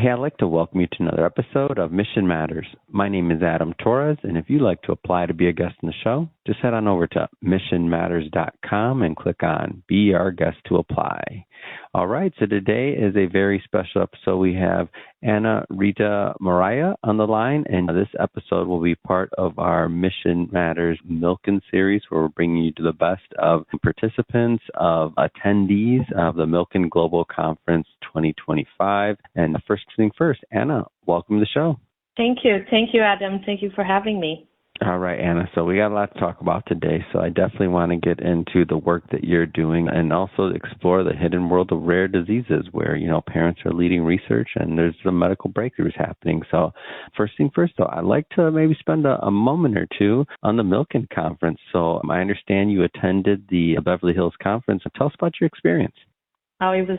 Hey, I'd like to welcome you to another episode of Mission Matters. My name is Adam Torres, and if you'd like to apply to be a guest in the show, just head on over to missionmatters.com and click on Be Our Guest to Apply. All right, so today is a very special episode. We have Rita Moreira on the line, and this episode will be part of our Mission Matters Milken series, where we're bringing you to the best of participants, of attendees of the Milken Global Conference 2025. And the first thing first, Anna, welcome to the show. Thank you. Thank you, Adam. Thank you for having me. All right, Anna. So we got a lot to talk about today. So I definitely want to get into the work that you're doing and also explore the hidden world of rare diseases where, parents are leading research and there's some medical breakthroughs happening. So first thing first, though, I'd like to maybe spend a moment or two on the Milken Conference. So I understand you attended the Beverly Hills Conference. Tell us about your experience. Oh, it was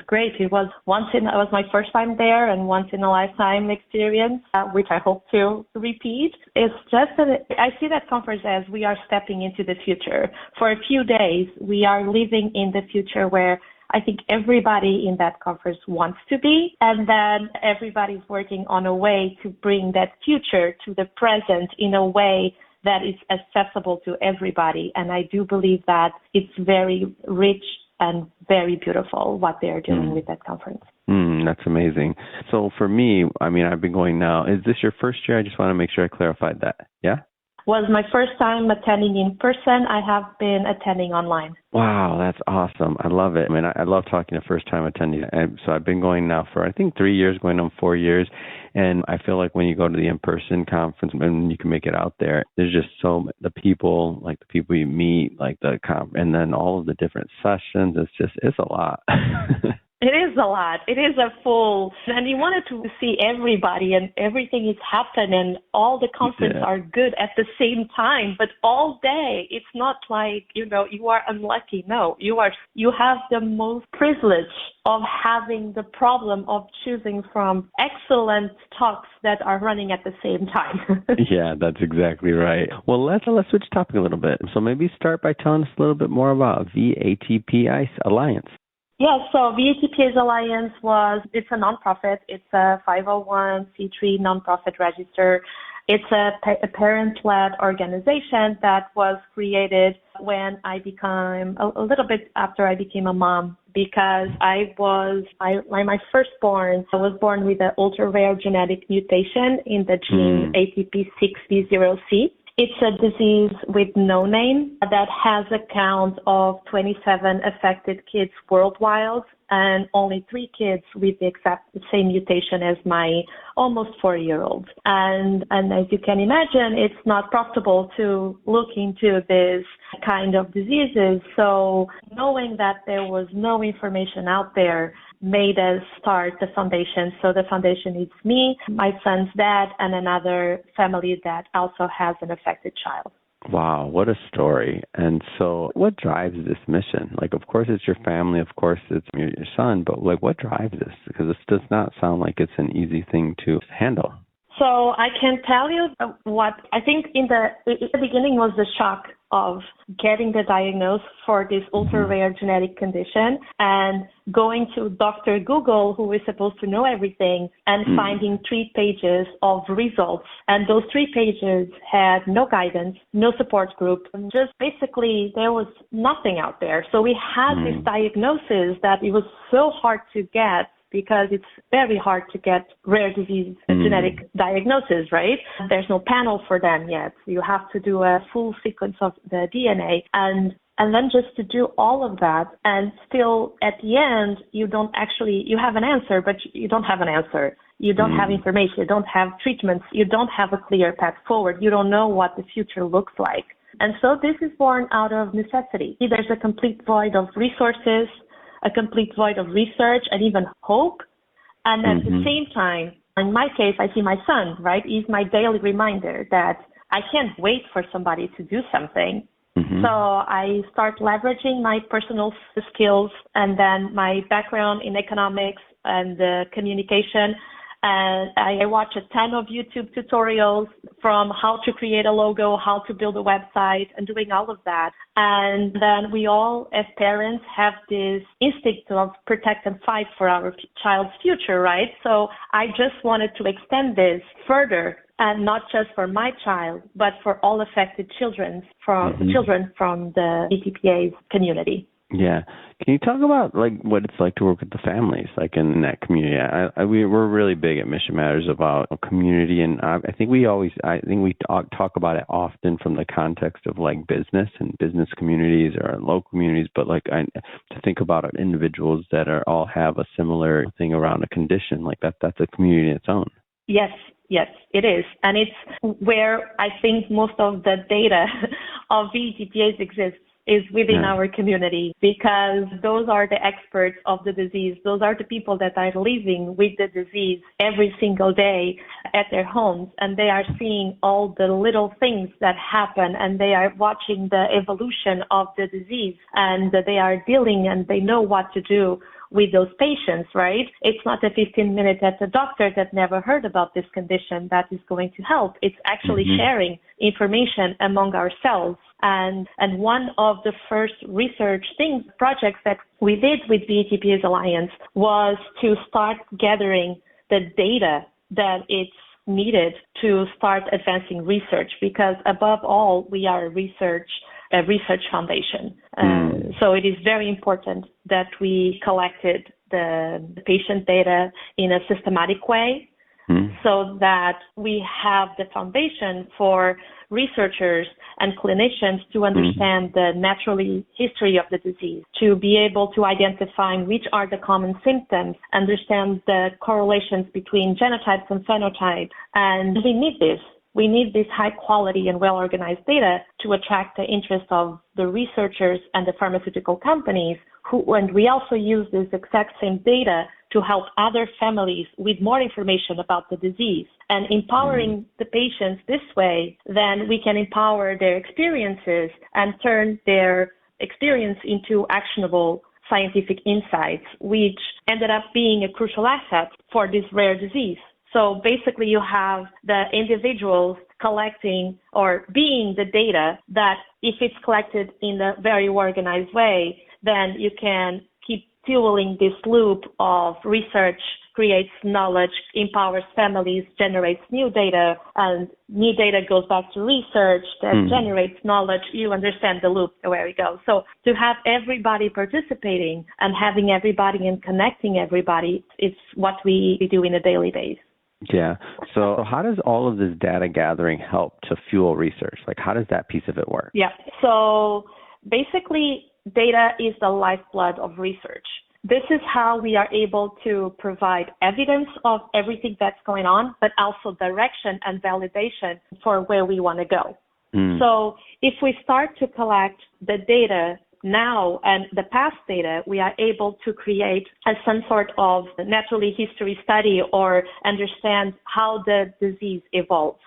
great. It was my first time there and once in a lifetime experience, which I hope to repeat. It's just that I see that conference as we are stepping into the future. For a few days, we are living in the future where I think everybody in that conference wants to be, and then everybody's working on a way to bring that future to the present in a way that is accessible to everybody. And I do believe that it's very rich and very beautiful what they're doing with that conference. That's amazing. So for me, I've been going now. Is this your first year? I just want to make sure I clarified that. Yeah? Was my first time attending in person. I have been attending online. Wow, that's awesome. I love it. I love talking to first-time attendees. And so I've been going now for, 3 years, going on 4 years. And I feel like when you go to the in-person conference and you can make it out there, there's just the people you meet, and then all of the different sessions. It's a lot. It is a lot. It is and you wanted to see everybody and everything is happening. All the conferences are good at the same time, but all day. It's not like, you are unlucky. No, you have the most privilege of having the problem of choosing from excellent talks that are running at the same time. Yeah, that's exactly right. Well, let's switch topic a little bit. So maybe start by telling us a little bit more about VATP Alliance. Yeah, so VATP's Alliance it's a nonprofit. It's a 501c3 nonprofit register. It's a parent-led organization that was created when I became, a little bit after I became a mom, because my firstborn, I was born with an ultra-rare genetic mutation in the gene ATP6B0C. It's a disease with no name that has a count of 27 affected kids worldwide and only 3 kids with the same mutation as my almost 4-year-old. And as you can imagine, it's not profitable to look into this kind of diseases. So knowing that there was no information out there made us start the foundation. So the foundation is me, my son's dad, and another family that also has an affected child. Wow, what a story. And so what drives this mission? Of course, it's your family. Of course, it's your son. But, what drives this? Because this does not sound like it's an easy thing to handle. So I can tell you what I think in the beginning was the shock of getting the diagnosis for this ultra-rare genetic condition and going to Dr. Google, who is supposed to know everything, and finding 3 pages of results. And those 3 pages had no guidance, no support group, just basically there was nothing out there. So we had this diagnosis that it was so hard to get, because it's very hard to get rare disease genetic diagnosis, right? There's no panel for them yet. You have to do a full sequence of the DNA. And then just to do all of that, and still at the end, you have an answer, but you don't have an answer. You don't have information. You don't have treatments. You don't have a clear path forward. You don't know what the future looks like. And so this is born out of necessity. There's a complete void of resources, a complete void of research, and even hope. And at the same time, in my case, I see my son, right? He's my daily reminder that I can't wait for somebody to do something. So I start leveraging my personal skills and then my background in economics and communication And I watched a ton of YouTube tutorials from how to create a logo, how to build a website, and doing all of that. And then we all, as parents, have this instinct of protect and fight for our child's future, right? So I just wanted to extend this further, and not just for my child, but for all affected children from the ETPA's community. Yeah. Can you talk about what it's like to work with the families in that community? We're really big at Mission Matters about community, and I think we talk about it often from the context of business and business communities or local communities, but to think about individuals that all have a similar thing around a condition that's a community in its own. Yes, it is. And it's where I think most of the data of VETPAs exists is within our community, because those are the experts of the disease. Those are the people that are living with the disease every single day at their homes, and they are seeing all the little things that happen, and they are watching the evolution of the disease, and they are dealing and they know what to do with those patients, right? It's not a 15-minute at the doctor that never heard about this condition that is going to help. It's actually sharing information among ourselves. And one of the first research projects that we did with VETPA's Alliance was to start gathering the data that it's needed to start advancing research, because above all, we are a research foundation. So it is very important that we collected the patient data in a systematic way, so that we have the foundation for researchers and clinicians to understand the natural history of the disease, to be able to identify which are the common symptoms, understand the correlations between genotypes and phenotypes. And we need this. We need this high quality and well-organized data to attract the interest of the researchers and the pharmaceutical companies, and we also use this exact same data to help other families with more information about the disease. And empowering the patients this way, then we can empower their experiences and turn their experience into actionable scientific insights, which ended up being a crucial asset for this rare disease. So basically you have the individuals collecting or being the data that, if it's collected in a very organized way, then you can keep fueling this loop of research, creates knowledge, empowers families, generates new data, and new data goes back to research that generates knowledge. You understand the loop where we go. So to have everybody participating and having everybody and connecting everybody, it's what we do in a daily basis. Yeah. So how does all of this data gathering help to fuel research? How does that piece of it work? Yeah. So basically, data is the lifeblood of research. This is how we are able to provide evidence of everything that's going on, but also direction and validation for where we want to go. So if we start to collect the data now and the past data, we are able to create some sort of natural history study or understand how the disease evolves,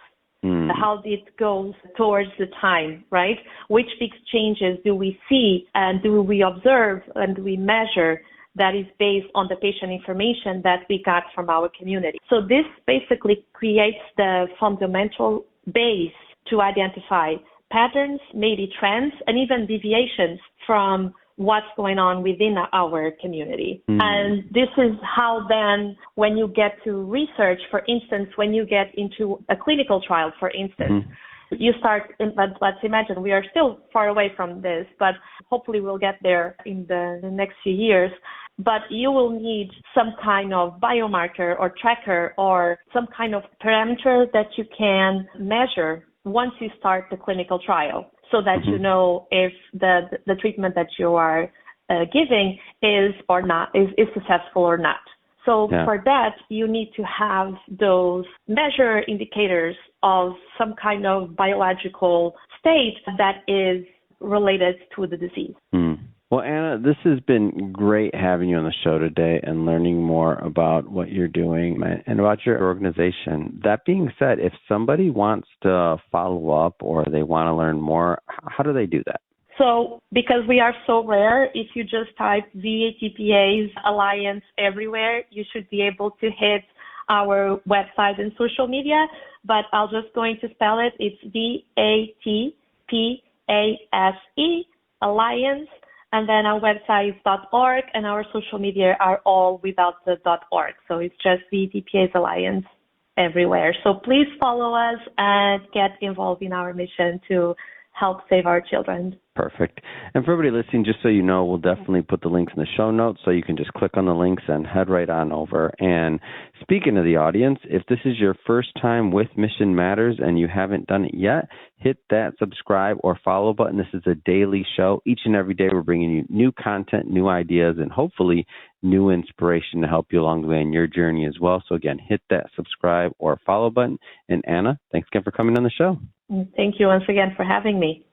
how it goes towards the time, right? Which big changes do we see and do we observe and do we measure that is based on the patient information that we got from our community. So this basically creates the fundamental base to identify patterns, maybe trends, and even deviations from what's going on within our community. And this is how then, when you get to research, for instance, when you get into a clinical trial, for instance, you start, let's imagine we are still far away from this, but hopefully we'll get there in the next few years. But you will need some kind of biomarker or tracker or some kind of parameter that you can measure once you start the clinical trial, so that you know if the treatment that you are giving is successful or not. So for that, you need to have those measure indicators of some kind of biological state that is related to the disease. Well, Anna, this has been great having you on the show today and learning more about what you're doing and about your organization. That being said, if somebody wants to follow up or they want to learn more, how do they do that? So because we are so rare, if you just type VETPA's Alliance everywhere, you should be able to hit our website and social media, but I'll just going to spell it. It's VATPASE, Alliance, and then our website is .org, and our social media are all without the .org. So it's just VTPA's Alliance everywhere. So please follow us and get involved in our mission to help save our children. Perfect. And for everybody listening, just so you know, we'll definitely put the links in the show notes so you can just click on the links and head right on over. And speaking of the audience, if this is your first time with Mission Matters and you haven't done it yet, hit that subscribe or follow button. This is a daily show. Each and every day we're bringing you new content, new ideas, and hopefully new inspiration to help you along the way in your journey as well. So again, hit that subscribe or follow button. And Anna, thanks again for coming on the show. Thank you once again for having me.